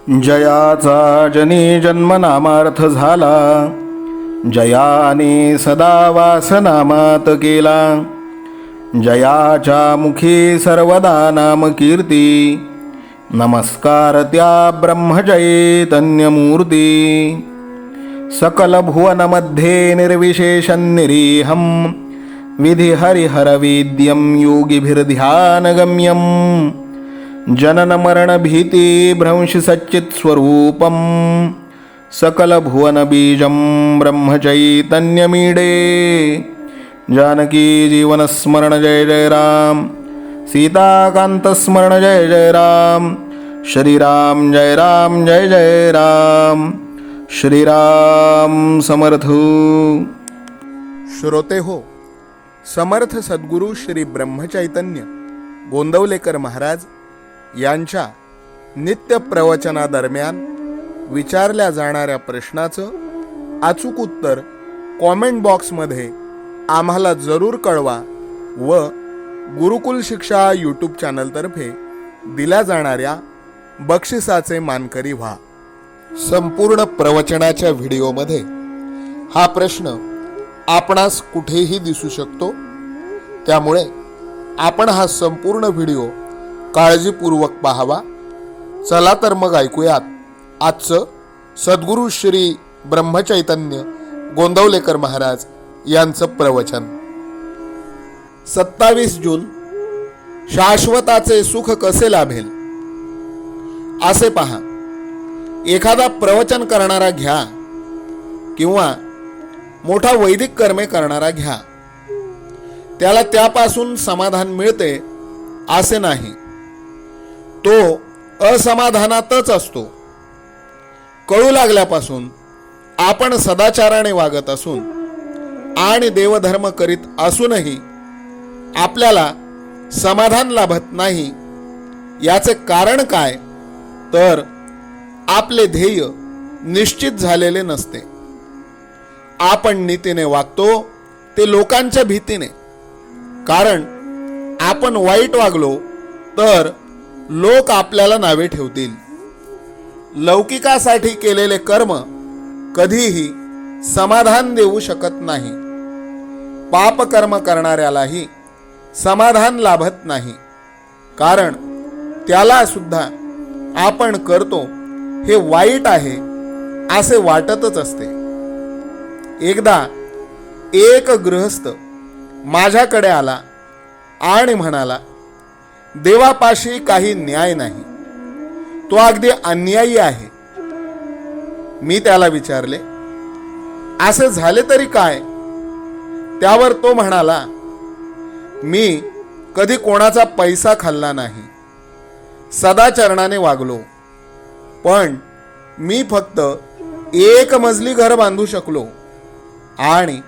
जयाचा जनी जन्मनामार्थ झाला, जयाने सदा वासनामात केला. जयाच्या मुखी सर्वदा नाम कीर्ती, नमस्कार त्या ब्रह्मचैतन्यमूर्ती. सकल भुवनमध्ये निर्विशेषं निरीहं, विधि हरिहरवेद्यं योगिभिर्ध्यानगम्यं. जनन मरण भीति भ्रंश सच्चित् स्वरूपं, सकल भुवन बीजं ब्रह्मचैतन्यमीडे. जानकी जीवन स्मरण जय जय राम, सीताकांत स्मरण जय जय राम. श्रीराम जय राम जय जय राम. श्रीराम समर्थ. श्रोते हो, समर्थ सद्गुरू श्री ब्रह्मचैतन्य गोंदवलेकर महाराज यांच्या नित्य प्रवचनादरम्यान विचारल्या जाणाऱ्या प्रश्नाचं अचूक उत्तर कॉमेंट बॉक्समध्ये आम्हाला जरूर कळवा व गुरुकुल शिक्षा यूट्यूब चॅनलतर्फे दिल्या जाणाऱ्या बक्षिसाचे मानकरी व्हा. संपूर्ण प्रवचनाच्या व्हिडिओमध्ये हा प्रश्न आपणास कुठेही दिसू शकतो, त्यामुळे आपण हा संपूर्ण व्हिडिओ काळजीपूर्वक पाहावा. चला तर मग ऐकूयात आजचं सद्गुरू श्री ब्रह्मचैतन्य गोंदवलेकर महाराज यांचं प्रवचन. 27 जून. शाश्वताचे सुख कसे लाभेल असे पहा. एखादा प्रवचन करणारा घ्या किंवा मोठा वैदिक कर्मे करणारा घ्या, त्याला त्यापासून समाधान मिळते असे नाही. तो असमाधानातच असतो. कळू लागल्यापासून आपण सदाचाराने वागत असून आणि देवधर्म करीत असूनही आपल्याला समाधान लाभत नाही. याचे कारण काय, तर आपले ध्येय निश्चित झालेले नसते. आपण नीतीने वागतो ते लोकांच्या भीतीने. कारण आपण वाईट वागलो तर लोक आपल्याला नावे ठेवतील. लौकिकासाठी केलेले कर्म कधीही समाधान देऊ शकत नाही. पापकर्म करणाऱ्यालाही समाधान लाभत नाही, कारण त्याला सुद्धा आपण करतो हे वाईट आहे असे वाटतच असते. एकदा एक गृहस्थ माझ्याकडे आला आणि म्हणाला, देवापाशी काही न्याय नाही, तो अगदी अन्यायी आहे. मी त्याला विचारले, असे झाले तरी काय? त्यावर तो म्हणाला, मी कधी कोणाचा पैसा खाल्ला नाही, सदाचरणाने वागलो, पण मी फक्त एक मजली घर बांधू शकलो आणि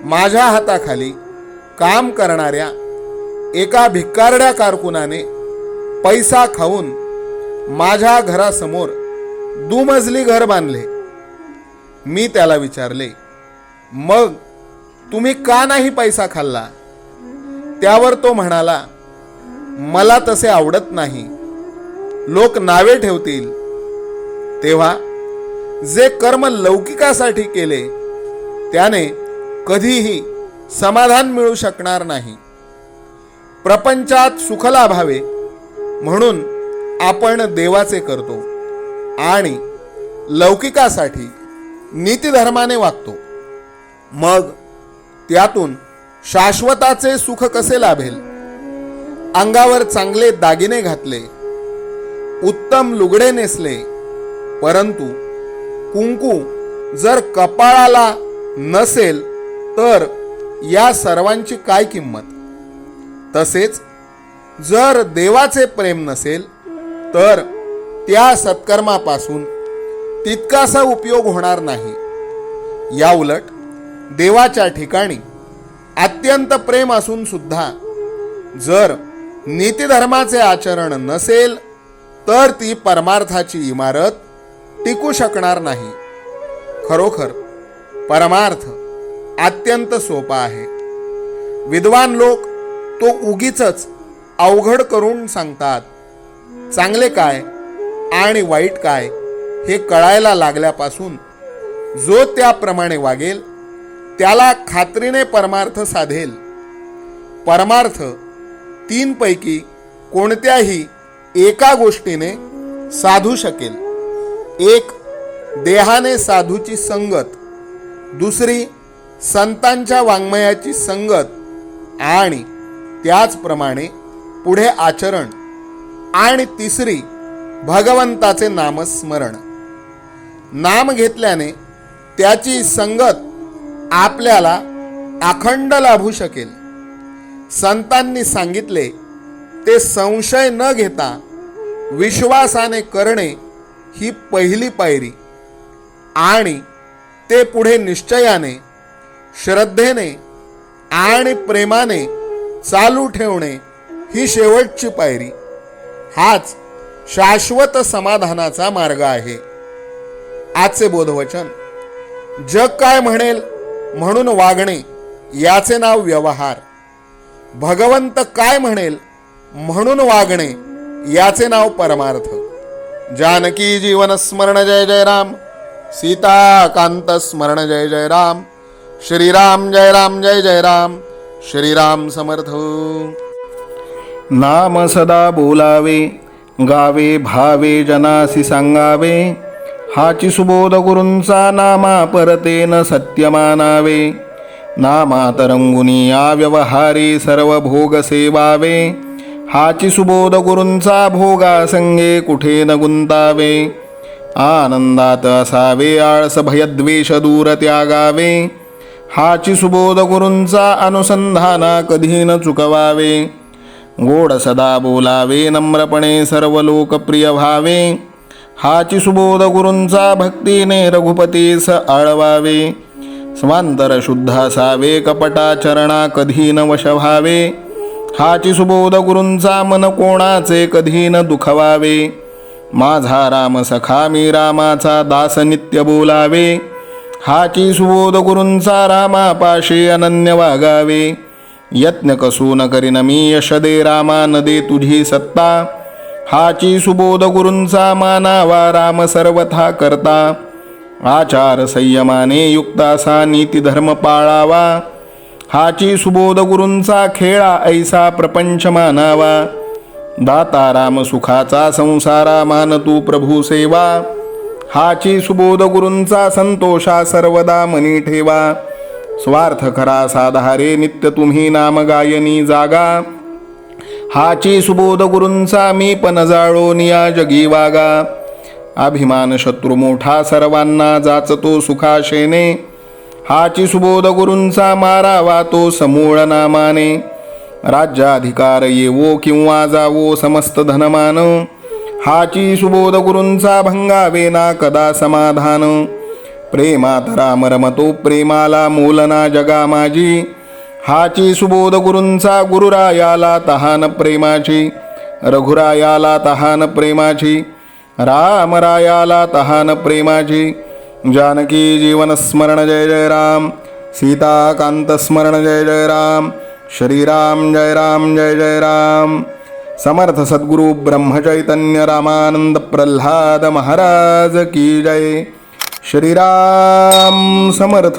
माझ्या हाताखाली काम करणाऱ्या एका भिकारड्या कारकुनाने पैसा खाऊन माझ्या घरासमोर दुमजली घर बांधले. मी त्याला विचारले, मग तुम्ही का नाही पैसा खाल्ला? त्यावर तो म्हणाला, मला तसे आवडत नाही, लोक नावे ठेवतील. तेव्हा जे कर्म लौकिकासाठी केले त्याने कधीही समाधान मिळू शकणार नाही. प्रपंचात सुख लाभावे म्हणून आपण देवाचे करतो आणि लौकिकासाठी नीतिधर्माने वागतो. मग त्यातून शाश्वताचे सुख कसे लाभेल? अंगावर चांगले दागिने घातले, उत्तम लुगडे नेसले, परंतु कुंकू जर कपाळाला नसेल तर या सर्वांची काय किंमत? तसेच जर देवाचे प्रेम नसेल तर त्या सत्कर्मापासून तितकासा उपयोग होणार नाही. या उलट देवाच्या ठिकाणी अत्यंत प्रेम असून सुद्धा जर नीतिधर्माचे आचरण नसेल तर ती परमार्थाची इमारत टिकू शकणार नाही. खरोखर परमार्थ अत्यंत सोपा आहे. विद्वान लोक तो उगीचच अवघड करून सांगतात. चांगले काय आणि वाईट काय हे कळायला लागल्यापासून जो त्याप्रमाणे वागेल त्याला खात्रीने परमार्थ साधेल. परमार्थ तीनपैकी कोणत्याही एका गोष्टीने साधू शकेल. एक, देहाने साधूची संगत, दुसरी संतांच्या वाङ्मयाची संगत आणि त्याचप्रमाणे पुढे आचरण, आणि तिसरी भगवंताचे नामस्मरण. नाम घेतल्याने त्याची संगत आपल्याला अखंड लाभू शकेल. संतांनी सांगितले ते संशय न घेता विश्वासाने करणे ही पहिली पायरी, आणि ते पुढे निश्चयाने, श्रद्धेने आणि प्रेमाने चालू ठेवणे ही शेवटची पायरी. हाच शाश्वत समाधानाचा मार्ग आहे. आजचे बोधवचन: जग काय म्हणेल म्हणून वागणे याचे नाव व्यवहार. भगवंत काय म्हणेल म्हणून वागणे याचे नाव परमार्थ. जानकी जीवन स्मरण जय जय राम. सीता कांत स्मरण जय जय राम. श्रीराम जय राम जय जय राम. श्रीराम समर्थ. नाम सदा बोलावे, गावे भावे जनासी सांगावे. हाची सुबोध गुरूंचा नामा परतेन सत्य मानावे. नामात रंगुनी या व्यवहारी सर्व भोग सेवावे. हाची सुबोध गुरूंचा भोगा संगे कुठे न गुंतावे. आनंदात असावे आळस भयद्वेष दूर त्यागावे. हाची सुबोध गुरूंचा अनुसंधाना कधी न चुकवावे. गोड सदा बोलावे, नम्रपणे सर्व लोकप्रिय व्हावे. हाची सुबोध गुरूंचा भक्तीने रघुपतीस आळवावे. स्वांतर शुद्ध असावे, कपटाचरणा कधी न वश व्हावे. हाची सुबोध गुरूंचा मन कोणाचे कधी न दुखवावे. माझा राम सखा मी रामाचा दास नित्य बोलावे. हाची सुबोध गुरूंचा रामापाशी अनन्य वागावे. यत्न कसू न करीन मी यश दे रामा न दे तुझी सत्ता. हाची सुबोध गुरूंचा मानावा राम सर्वथा करता. आचार संयमाने युक्त असा नीती धर्म पाळावा. हाची सुबोध गुरूंचा खेळा ऐसा प्रपंच मानावा. दाता राम सुखाचा संसारा मान तू प्रभू सेवा. हाची सुबोध गुरूंचा संतोषा सर्वदा मनी ठेवा. स्वार्थ खरा साधारे नित्य तुम्ही नाम गायनी जागा. हाची सुबोध गुरूंचा मी पण जाळो निया जगी वागा. अभिमान शत्रू मोठा सर्वांना जाचतो सुखाशेने. हाची सुबोध गुरूंचा मारावा तो समूळ नामाने. राज्याधिकार येवो किंवा जावो समस्त धनमान. हाची सुबोध गुरूंचा भंगावे ना कदा समाधान. प्रेमात राम रमतो प्रेमाला मोलना जगा माझी. हाची सुबोध गुरूंचा गुरुरायाला तहान प्रेमाची. रघुरायाला तहान प्रेमाची. रामरायाला तहान प्रेमाची. जानकी जीवन स्मरण जय जय राम. सीता कांत स्मरण जय जय राम. श्रीराम जय राम जय जय राम. समर्थ सद्गुरु ब्रह्मचैतन्य रामानंद प्रल्हाद महाराज की जय. श्रीराम समर्थ.